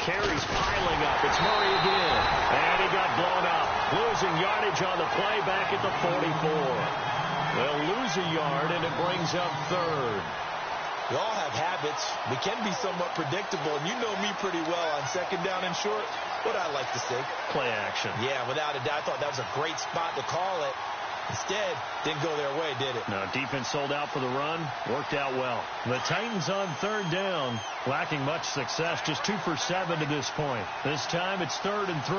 Carries piling up. It's Murray again. And he got blown up. Losing yardage on the play back at the 44. They'll lose a yard, and it brings up 3rd.
We all have habits. We can be somewhat predictable, and you know me pretty well on 2nd down and short. What I like to see.
Play action.
Yeah, without a doubt. I thought that was a great spot to call it. Instead, didn't go their way, did it?
No, defense sold out for the run. Worked out well. The Titans on 3rd down. Lacking much success. Just 2 for 7 to this point. This time it's 3rd and 3.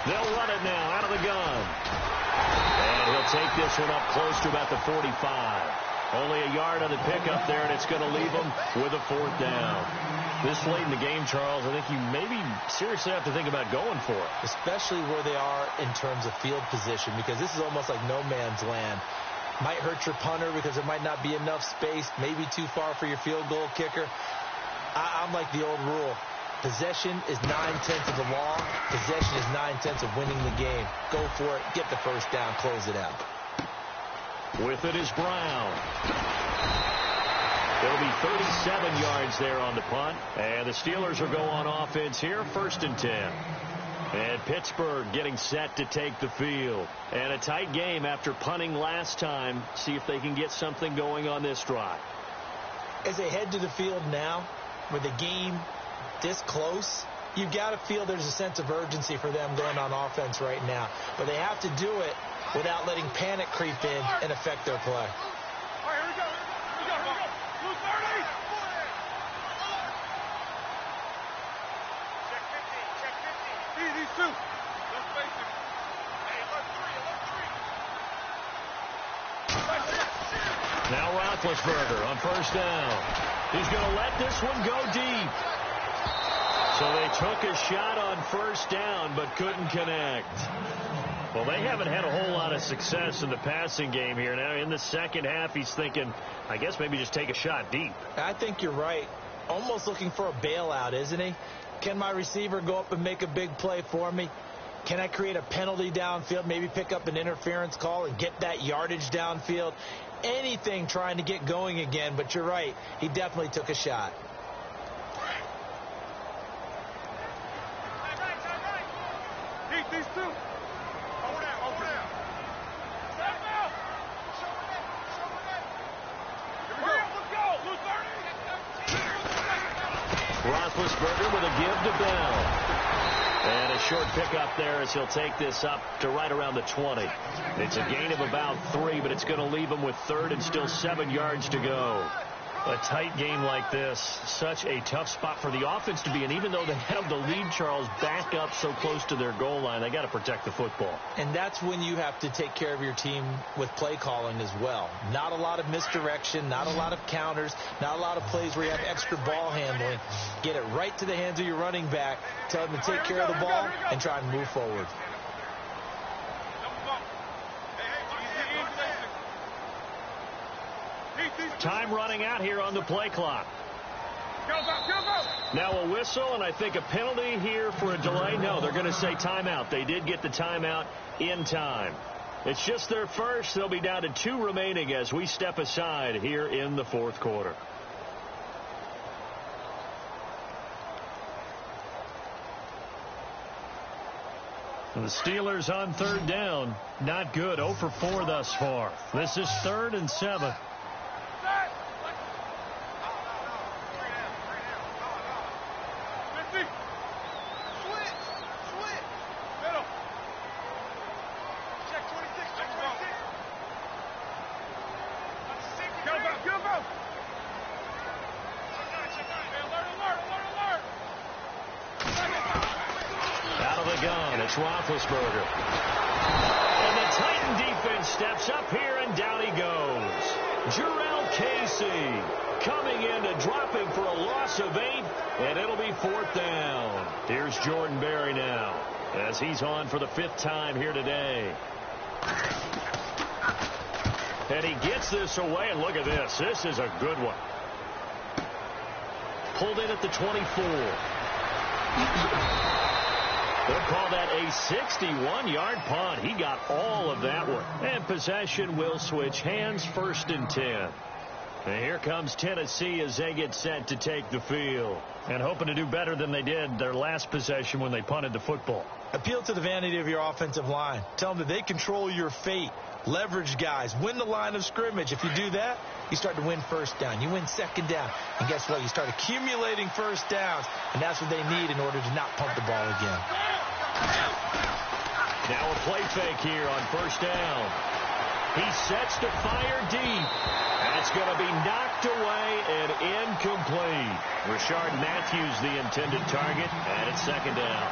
They'll run it now out of the gun. And he'll take this one up close to about the 45. Only a yard on the pickup there, and it's going to leave them with a 4th down. This late in the game, Charles, I think you maybe seriously have to think about going for it.
Especially where they are in terms of field position, because this is almost like no man's land. Might hurt your punter because there might not be enough space, maybe too far for your field goal kicker. I'm like the old rule. Possession is 9/10 of the law. Possession is 9/10 of winning the game. Go for it. Get the first down. Close it out.
With it is Brown. There'll be 37 yards there on the punt. And the Steelers will go on offense here, 1st and 10. And Pittsburgh getting set to take the field. And a tight game after punting last time. See if they can get something going on this drive.
As they head to the field now, with the game this close, you've got to feel there's a sense of urgency for them going on offense right now. But they have to do it without letting panic creep in and affect their play.
All right, here we go. Blue 30. Check 50. These two. Don't face him. Hey, alert 3.
Now Roethlisberger on 1st down. He's going to let this one go deep. So they took a shot on 1st down but couldn't connect. Well, they haven't had a whole lot of success in the passing game here. Now in the second half, he's thinking, I guess maybe just take a shot deep.
I think you're right. Almost looking for a bailout, isn't he? Can my receiver go up and make a big play for me? Can I create a penalty downfield, maybe pick up an interference call and get that yardage downfield? Anything trying to get going again, but you're right. He definitely took a shot.
These two. Hold down. Step out. Here we go. Let's go. Blue 30.
Roethlisberger with a give to Bell. And a short pickup there as he'll take this up to right around the 20. It's a gain of about 3, but it's going to leave him with 3rd and still 7 yards to go. A tight game like this, such a tough spot for the offense to be in. Even though they have the lead, Charles, back up so close to their goal line, they got to protect the football.
And that's when you have to take care of your team with play calling as well. Not a lot of misdirection, not a lot of counters, not a lot of plays where you have extra ball handling. Get it right to the hands of your running back, tell them to take care of the ball, and try and move forward.
Time running out here on the play clock. Now a whistle, and I think a penalty here for a delay. No, they're going to say timeout. They did get the timeout in time. It's just their first. They'll be down to 2 remaining as we step aside here in the 4th quarter. The Steelers on 3rd down. Not good. 0 for 4 thus far. This is 3rd and 7. It's Roethlisberger. And the Titan defense steps up here, and down he goes. Jarrell Casey coming in to drop him for a loss of 8, and it'll be 4th down. Here's Jordan Berry now as he's on for the 5th time here today. And he gets this away, and look at this. This is a good one. Pulled in at the 24. They'll call that a 61-yard punt. He got all of that one. And possession will switch hands, 1st and 10. And here comes Tennessee as they get set to take the field. And hoping to do better than they did their last possession when they punted the football.
Appeal to the vanity of your offensive line. Tell them that they control your fate. Leverage guys. Win the line of scrimmage. If you do that, you start to win 1st down. You win 2nd down. And guess what? You start accumulating 1st downs. And that's what they need in order to not pump the ball again.
Now a play fake here on 1st down. He sets to fire deep. That's going to be knocked away and incomplete. Rashard Matthews the intended target, and it's 2nd down.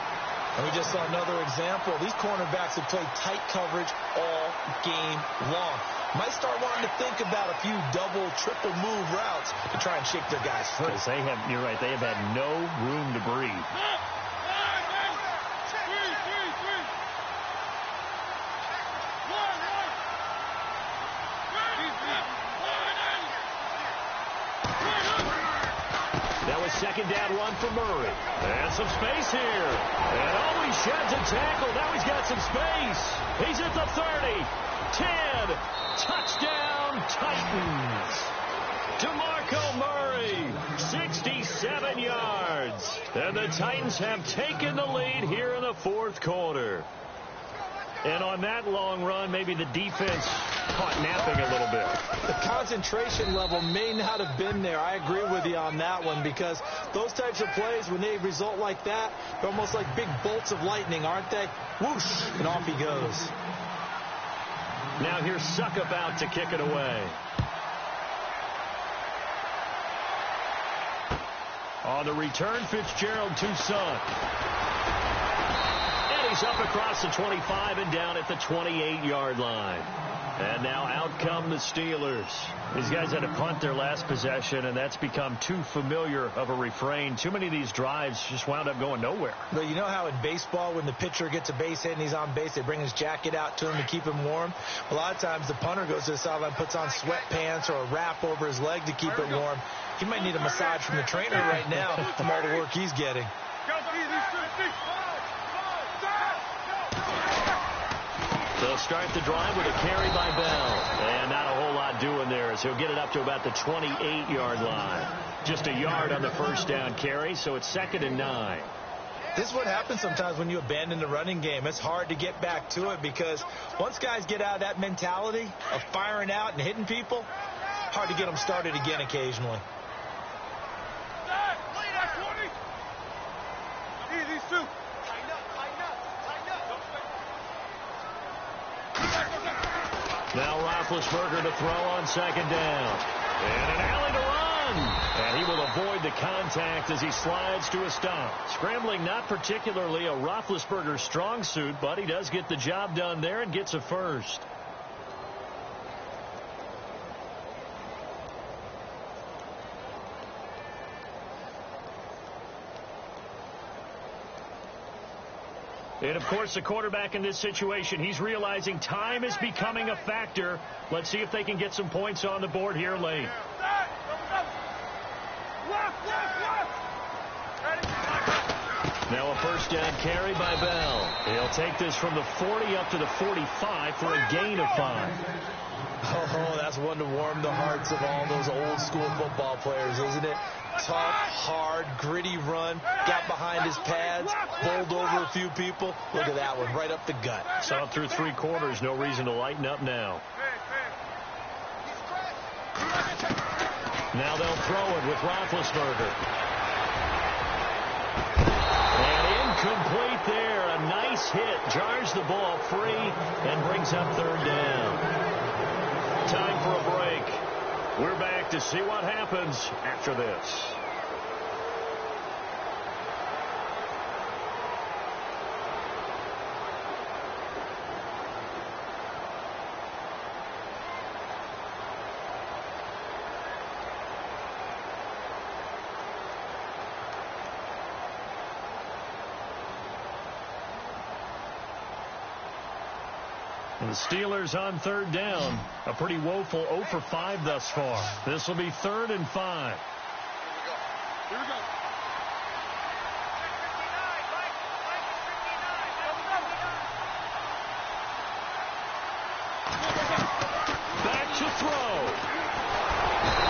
And we just saw another example. These cornerbacks have played tight coverage all game long. Might start wanting to think about a few double, triple move routes to try and shake their guys free.
Because you're right, they have had no room to breathe. That was second down run for Murray. And some space here. And oh, he sheds a tackle. Now he's got some space. He's at the 30. 10. Touchdown, Titans. DeMarco Murray, 67 yards. And the Titans have taken the lead here in the fourth quarter. And on that long run, maybe the defense caught napping a little bit.
The concentration level may not have been there. I agree with you on that one, because those types of plays, when they result like that, they're almost like big bolts of lightning, aren't they? Whoosh, and off he goes.
Now here's Suckup out to kick it away. On the return, Fitzgerald to Sugg. And he's up across the 25 and down at the 28-yard line. And now out come the Steelers. These guys had to punt their last possession, and that's become too familiar of a refrain. Too many of these drives just wound up going nowhere.
But you know how in baseball, when the pitcher gets a base hit and he's on base, they bring his jacket out to him to keep him warm? A lot of times the punter goes to the sideline, puts on sweatpants or a wrap over his leg to keep it warm. He might need a massage from the trainer right now from all the work he's getting.
They'll start the drive with a carry by Bell. And not a whole lot doing there, as he'll get it up to about the 28-yard line. Just a yard on the first down carry, so it's 2nd and 9.
This is what happens sometimes when you abandon the running game. It's hard to get back to it, because once guys get out of that mentality of firing out and hitting people, hard to get them started again occasionally.
These two.
Now Roethlisberger to throw on 2nd down. And an alley to run. And he will avoid the contact as he slides to a stop. Scrambling not particularly a Roethlisberger strong suit, but he does get the job done there and gets a first. And, of course, the quarterback in this situation, he's realizing time is becoming a factor. Let's see if they can get some points on the board here late. Now a first down carry by Bell. He'll take this from the 40 up to the 45 for a gain of 5.
Oh, that's one to warm the hearts of all those old school football players, isn't it? Tough, hard, gritty run, got behind his pads, bowled over a few people. Look at that one, right up the gut.
Saw it through 3 quarters, no reason to lighten up now. Now they'll throw it with Roethlisberger. And incomplete there. A nice hit, jars the ball free and brings up 3rd down. Time for a break. We're back to see what happens after this. And the Steelers on 3rd down. A pretty woeful 0 for 5 thus far. This will be 3rd and 5.
Here we go.
Back to throw.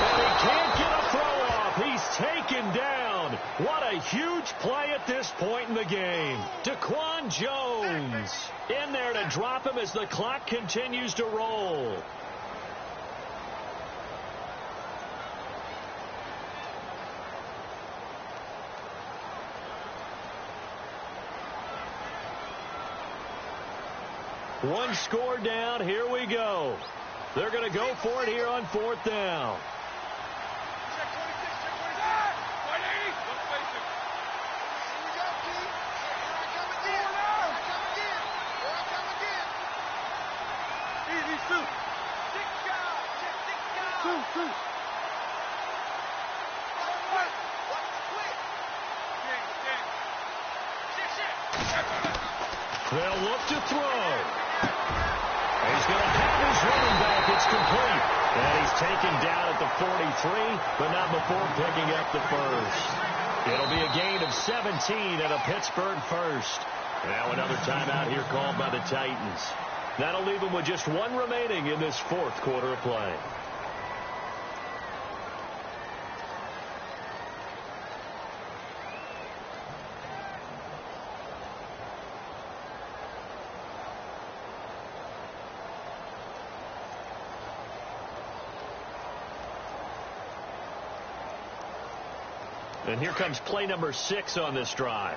And he can't get a throw off. He's taken down. What a huge play at this point in the game. Daquan Jones in there to drop him as the clock continues to roll. One score down. Here we go. They're going to go for it here on 4th down. They'll look to throw. He's going to have his running back. It's complete. And he's taken down at the 43, but not before picking up the first. It'll be a gain of 17 and a Pittsburgh first. Now another timeout here called by the Titans. That'll leave them with just one remaining in this fourth quarter of play. And here comes play number 6 on this drive.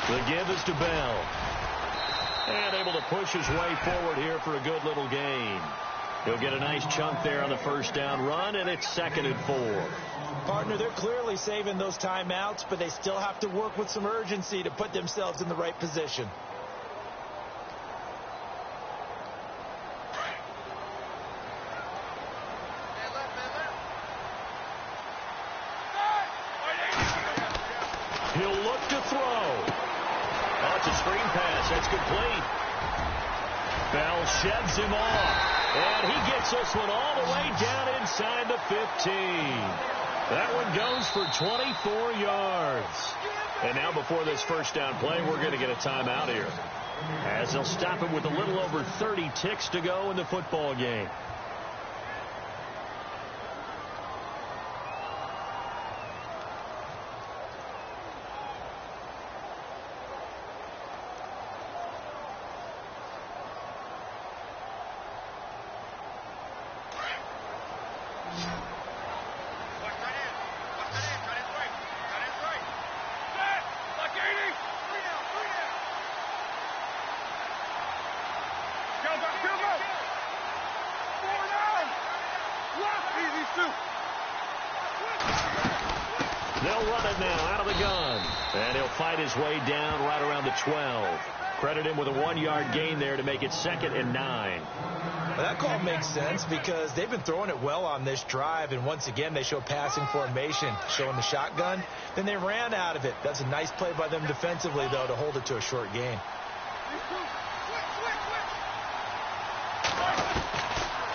The give is to Bell. And able to push his way forward here for a good little gain. He'll get a nice chunk there on the first down run, and it's 2nd and 4.
Partner, they're clearly saving those timeouts, but they still have to work with some urgency to put themselves in the right position.
He'll look to throw. Oh, it's a screen pass. That's complete. Bell sheds him off. And he gets this one all the way down inside the 15. That one goes for 24 yards. And now before this first down play, we're going to get a timeout here, as they'll stop him with a little over 30 ticks to go in the football game. They'll run it now out of the gun. And he'll fight his way down right around the 12. Credit him with a 1-yard gain there to make it 2nd and 9.
Well, that call makes sense because they've been throwing it well on this drive, and once again they show passing formation, showing the shotgun. Then they ran out of it. That's a nice play by them defensively, though, to hold it to a short gain.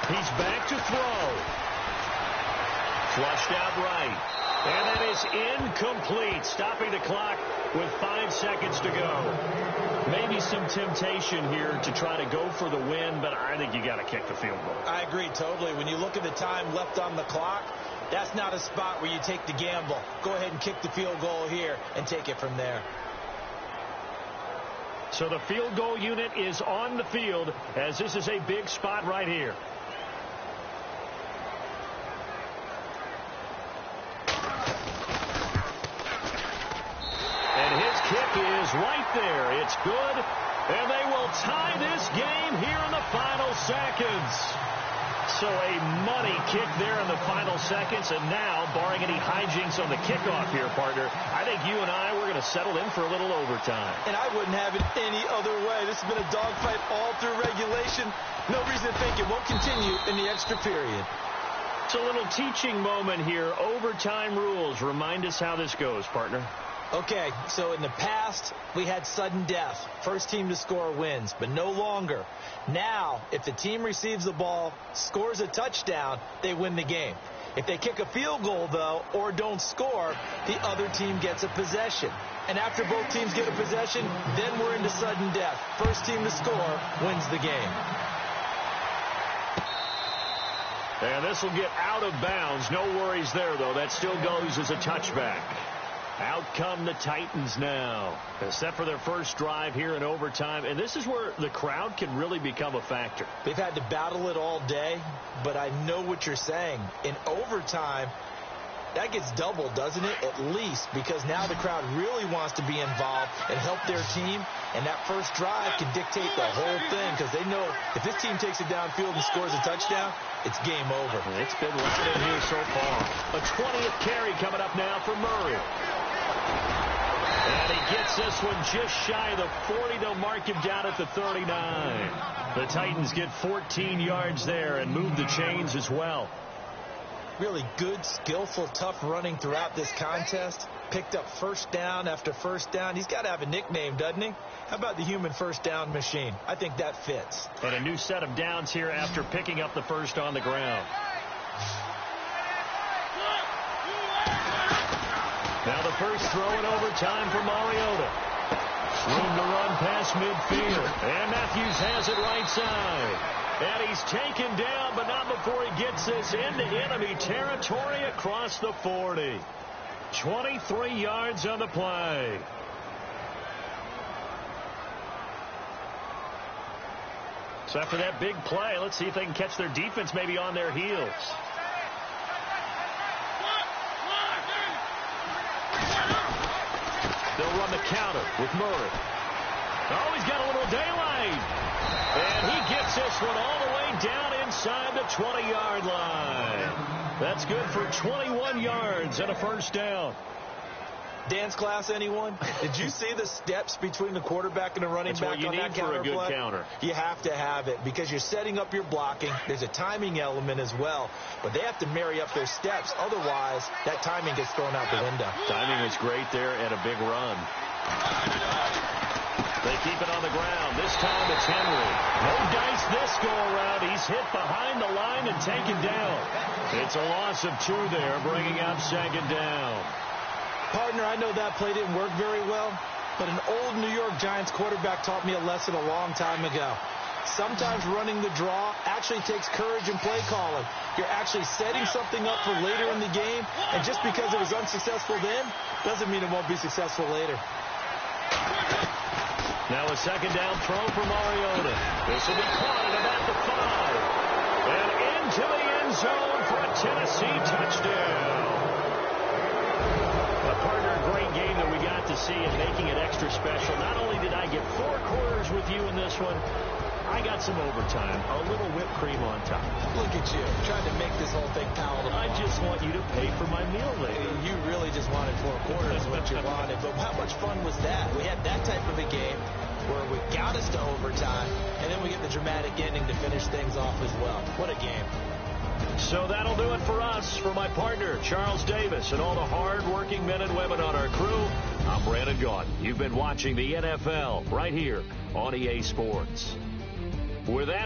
He's back to throw. Flushed out right. And that is incomplete, stopping the clock with 5 seconds to go. Maybe some temptation here to try to go for the win, but I think you got to kick the field goal.
I agree totally. When you look at the time left on the clock, that's not a spot where you take the gamble. Go ahead and kick the field goal here and take it from there.
So the field goal unit is on the field, as this is a big spot right here. Kick is right there. It's good. And they will tie this game here in the final seconds. So a money kick there in the final seconds. And now, barring any hijinks on the kickoff here, partner, I think you and I, we're going to settle in for a little overtime.
And I wouldn't have it any other way. This has been a dogfight all through regulation. No reason to think it won't continue in the extra period.
It's a little teaching moment here. Overtime rules. Remind us how this goes, partner.
Okay, so in the past, we had sudden death. First team to score wins, but no longer. Now, if the team receives the ball, scores a touchdown, they win the game. If they kick a field goal, though, or don't score, the other team gets a possession. And after both teams get a possession, then we're into sudden death. First team to score wins the game.
And this will get out of bounds. No worries there, though. That still goes as a touchback. Out come the Titans now. They're set for their first drive here in overtime. And this is where the crowd can really become a factor.
They've had to battle it all day, but I know what you're saying. In overtime, that gets doubled, doesn't it? At least, because now the crowd really wants to be involved and help their team, and that first drive can dictate the whole thing because they know if this team takes it downfield and scores a touchdown, it's game over.
It's been loud in here so far. A 20th carry coming up now for Murray. And he gets this one just shy of the 40. They'll mark him down at the 39. The Titans get 14 yards there and move the chains as well.
Really good, skillful, tough running throughout this contest. Picked up first down after first down. He's got to have a nickname, doesn't he? How about the human first down machine? I think that fits.
And a new set of downs here after picking up the first on the ground. Now the first throw in overtime for Mariota. Room to run past midfield. And Matthews has it right side. And he's taken down, but not before he gets this into enemy territory across the 40. 23 yards on the play. So after that big play, let's see if they can catch their defense maybe on their heels. They'll run the counter with Murray. Oh, he's got a little daylight. And he gets this one all the way down inside the 20-yard line. That's good for 21 yards and a first down.
Dance class, anyone? Did you see the steps between the quarterback and the running back on that counter play?
That's what you need for a good counter.
You have to have it because you're setting up your blocking. There's a timing element as well, but they have to marry up their steps. Otherwise, that timing gets thrown out the window.
Timing was great there and a big run. They keep it on the ground. This time it's Henry. No dice this go around. He's hit behind the line and taken down. It's a loss of 2 there, bringing up second down.
Partner, I know that play didn't work very well, but an old New York Giants quarterback taught me a lesson a long time ago. Sometimes running the draw actually takes courage in play calling. You're actually setting something up for later in the game, and just because it was unsuccessful then doesn't mean it won't be successful later.
Now a second down throw for Mariota. This will be caught at about the 5. And into the end zone for a Tennessee touchdown. A partner, great game that we got to see and making it extra special. Not only did I get 4 quarters with you in this one, I got some overtime, a little whipped cream on top.
Look at you, trying to make this whole thing palatable.
I just want you to pay for my meal later.
You really just wanted 4 quarters, what you wanted. But how much fun was that? We had that type of a game where we got us to overtime, and then we get the dramatic ending to finish things off as well. What a game.
So that'll do it for us. For my partner, Charles Davis, and all the hard-working men and women on our crew, I'm Brandon Gaudin. You've been watching the NFL right here on EA Sports. With that,